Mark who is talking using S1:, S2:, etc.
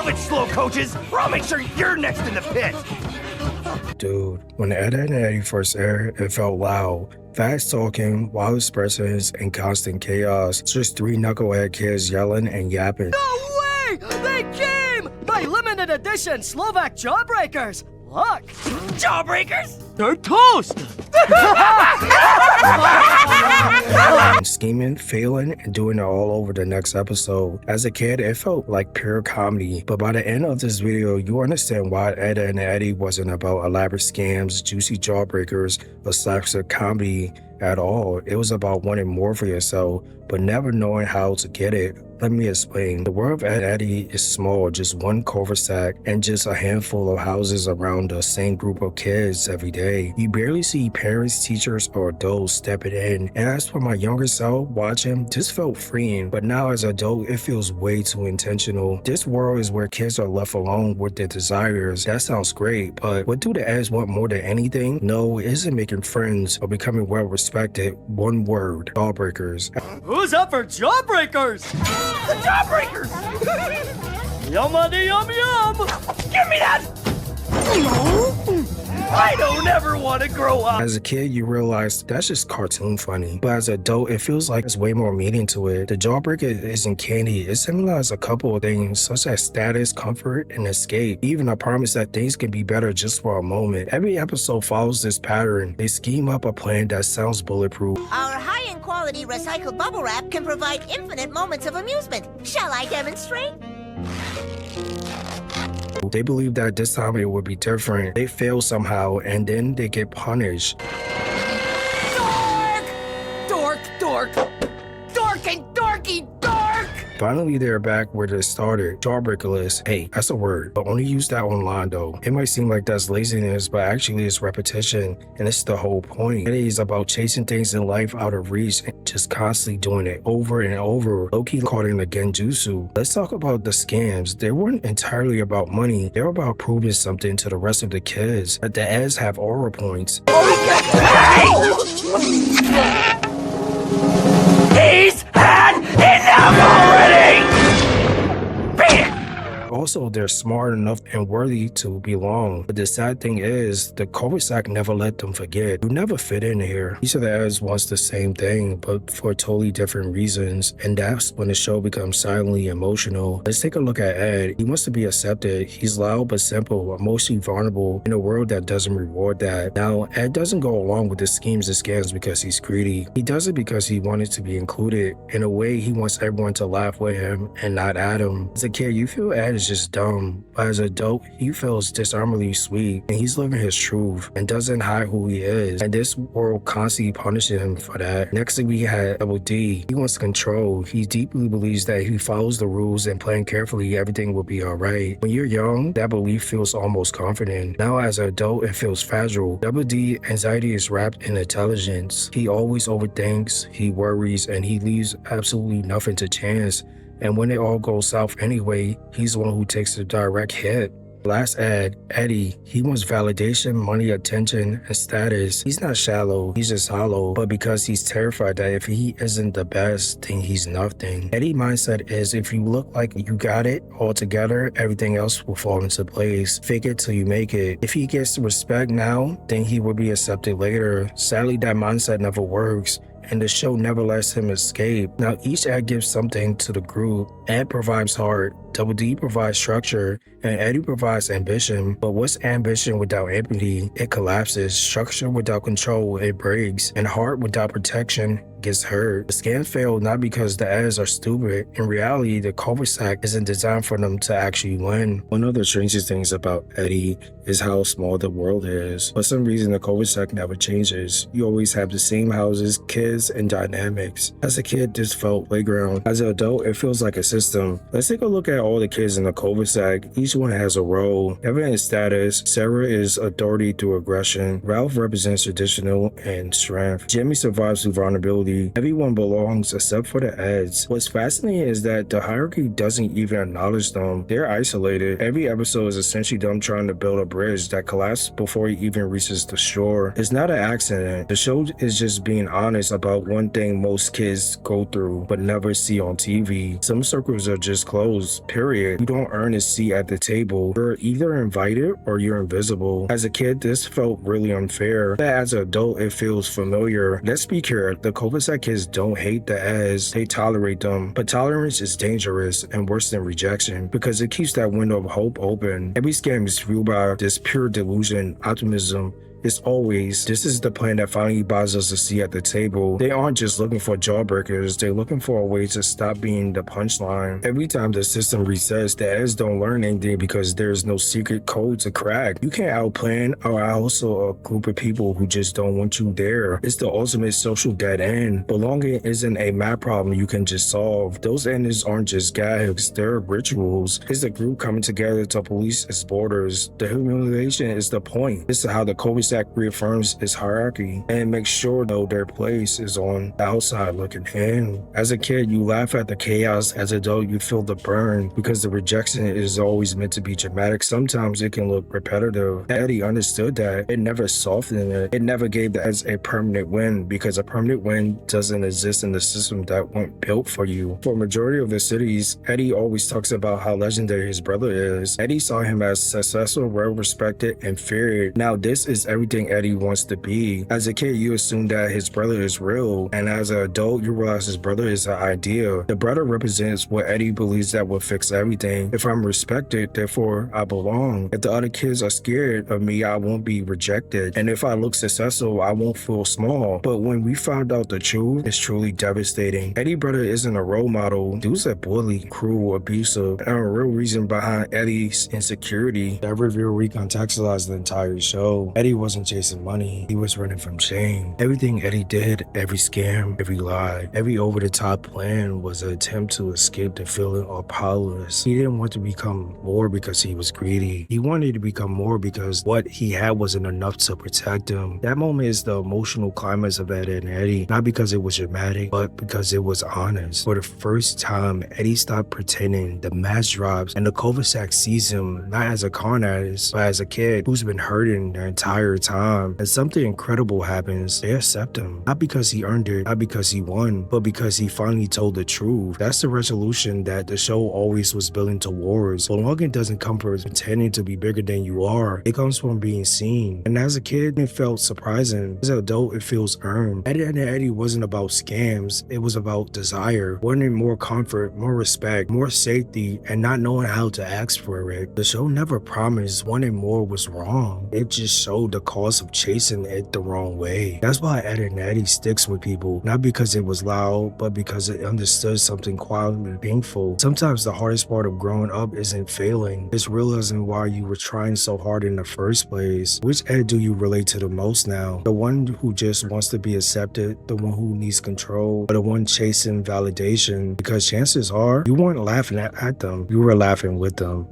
S1: Move it slow, coaches, or I'll make sure you're next in the pit.
S2: Dude, when Ed and Eddy first aired, it felt loud. Fast talking, wild expressions, and constant chaos. Just three knucklehead kids yelling and yapping.
S3: No way! They came! My limited edition Slovak jawbreakers! Look!
S1: Jawbreakers?
S3: They're toast!
S2: Scheming, failing, and doing it all over the next episode. As a kid, it felt like pure comedy, but by the end of this video, you understand why Ed and Eddy wasn't about elaborate scams, juicy jawbreakers, or slapstick comedy at all. It was about wanting more for yourself, but never knowing how to get it. Let me explain. The world of Ed and Eddy is small, just one cul-de-sac and just a handful of houses around the same group of kids every day. You barely see parents, teachers, or adults stepping in. And as for my younger self, watching, this felt freeing. But now as an adult, it feels way too intentional. This world is where kids are left alone with their desires. That sounds great, but what do the Eds want more than anything? No, it isn't making friends or becoming well respected. One word: jawbreakers.
S3: Who's up for jawbreakers?
S1: The Jawbreakers!
S3: Yummy yum yum!
S1: Give me that! I don't ever want to grow up!
S2: As a kid, you realize that's just cartoon funny, but as an adult, it feels like there's way more meaning to it. The jawbreaker isn't candy. It symbolizes a couple of things, such as status, comfort, and escape. Even a promise that things can be better just for a moment. Every episode follows this pattern. They scheme up a plan that sounds bulletproof.
S4: Our high-end quality recycled bubble wrap can provide infinite moments of amusement. Shall I demonstrate?
S2: They believe that this time it would be different. They fail somehow, and then they get punished.
S3: Dork! Dork! Dork and dorky dork!
S2: Finally, they're back where they started. Jawbreakerless. Hey, that's a word, but only use that online though. It might seem like that's laziness, but actually it's repetition, and it's the whole point. It is about chasing things in life out of reach and just constantly doing it over and over. Low-key caught in the genjutsu. Let's talk about the scams. They weren't entirely about money. They were about proving something to the rest of the kids. That the ads have aura points.
S1: He's had enough already! Bam!
S2: Also, they're smart enough and worthy to belong. But the sad thing is, the cul-de-sac never let them forget. You never fit in here. Each of the ads wants the same thing, but for totally different reasons. And that's when the show becomes silently emotional. Let's take a look at Ed. He wants to be accepted. He's loud but simple, emotionally vulnerable in a world that doesn't reward that. Now, Ed doesn't go along with the schemes and scams because he's greedy. He does it because he wanted to be included. In a way, he wants everyone to laugh with him and not at him. As a kid, you feel Ed is just dumb, but as an adult, he feels disarmingly sweet, and he's living his truth and doesn't hide who he is, and this world constantly punishes him for that. Next thing we had Double D. He wants control. He deeply believes that if he follows the rules and plan carefully, everything will be alright. When you're young, that belief feels almost confident. Now as an adult, it feels fragile. Double D anxiety is wrapped in intelligence. He always overthinks, he worries, and he leaves absolutely nothing to chance. And when it all goes south anyway, he's the one who takes the direct hit. Last ad, Eddy. He wants validation, money, attention, and status. He's not shallow, he's just hollow. But because he's terrified that if he isn't the best, then he's nothing. Eddy's mindset is if you look like you got it all together, everything else will fall into place. Fake it till you make it. If he gets respect now, then he will be accepted later. Sadly, that mindset never works, and the show never lets him escape. Now, each ad gives something to the group. Ed provides heart, Double D provides structure, and Eddy provides ambition. But what's ambition without empathy? It collapses. Structure without control, it breaks. And heart without protection gets hurt. The scams fail not because the ads are stupid. In reality, the cul-de-sac isn't designed for them to actually win. One of the strangest things about Eddy is how small the world is. For some reason, the cul-de-sac never changes. You always have the same houses, kids, and dynamics. As a kid, this felt playground. As an adult, it feels like a system. Let's take a look at all the kids in the cul-de-sac. Each one has a role. Evan is status. Sarah is authority through aggression. Ralph represents traditional and strength. Jimmy survives through vulnerability. Everyone belongs except for the ads. What's fascinating is that the hierarchy doesn't even acknowledge them. They're isolated. Every episode is essentially them trying to build a bridge that collapses before it even reaches the shore. It's not an accident. The show is just being honest about one thing most kids go through but never see on TV. Some circles are just closed. period. You don't earn a seat at the table. You're either invited or you're invisible. As a kid, this felt really unfair, but as an adult, it feels familiar. Let's be clear, the cul-de-sac kids don't hate the Eds, they tolerate them. But tolerance is dangerous and worse than rejection because it keeps that window of hope open. Every scam is fueled by this pure delusion, optimism. It's always, this is the plan that finally buys us a seat at the table. They aren't just looking for jawbreakers, they're looking for a way to stop being the punchline. Every time the system resets, the Eds don't learn anything because there's no secret code to crack. You can't outplan or also a group of people who just don't want you there. It's the ultimate social dead end. Belonging isn't a math problem you can just solve. Those endings aren't just gags, they're rituals. It's the group coming together to police its borders. The humiliation is the point. This is how the cul-de-sac reaffirms its hierarchy and makes sure though their place is on the outside looking in. As a kid, you laugh at the chaos. As an adult, you feel the burn because the rejection is always meant to be dramatic. Sometimes it can look repetitive. Eddy understood that. It never softened it. It never gave that as a permanent win because a permanent win doesn't exist in the system that weren't built for you. For a majority of the cities, Eddy always talks about how legendary his brother is. Eddy saw him as successful, well-respected, and feared. Now this is everything Eddy wants to be. As a kid, you assume that his brother is real, and as an adult, you realize his brother is an idea. The brother represents what Eddy believes that will fix everything. If I'm respected, therefore I belong. If the other kids are scared of me, I won't be rejected. And if I look successful, I won't feel small. But when we found out the truth, it's truly devastating. Eddy's brother isn't a role model. Dude's a bully, cruel, abusive, and a real reason behind Eddy's insecurity. That reveal recontextualized the entire show. Eddy wasn't chasing money, he was running from shame. Everything Eddy did, every scam, every lie, every over-the-top plan was an attempt to escape the feeling of powerless. He didn't want to become more because he was greedy. He wanted to become more because what he had wasn't enough to protect him. That moment is the emotional climax of Ed and Eddy, not because it was dramatic, but because it was honest. For the first time, Eddy stopped pretending. The mask drops, and the cul-de-sac sees him not as a con artist, but as a kid who's been hurting the entire time. And something incredible happens. They accept him, not because he earned it, not because he won, but because he finally told the truth. That's the resolution that the show always was building towards. Belonging doesn't come from pretending to be bigger than you are. It comes from being seen. And as a kid, it felt surprising. As an adult, it feels earned. Ed and Eddy wasn't about scams. It was about desire, wanting more comfort, more respect, more safety, and not knowing how to ask for it. The show never promised wanting more was wrong. It just showed the cost of chasing it the wrong way. That's why Ed and Eddy sticks with people, not because it was loud, but because it understood something quietly painful. Sometimes the hardest part of growing up isn't failing, it's realizing why you were trying so hard in the first place. Which Ed do you relate to the most now? The one who just wants to be accepted, the one who needs control, or the one chasing validation? Because chances are, you weren't laughing at them, you were laughing with them.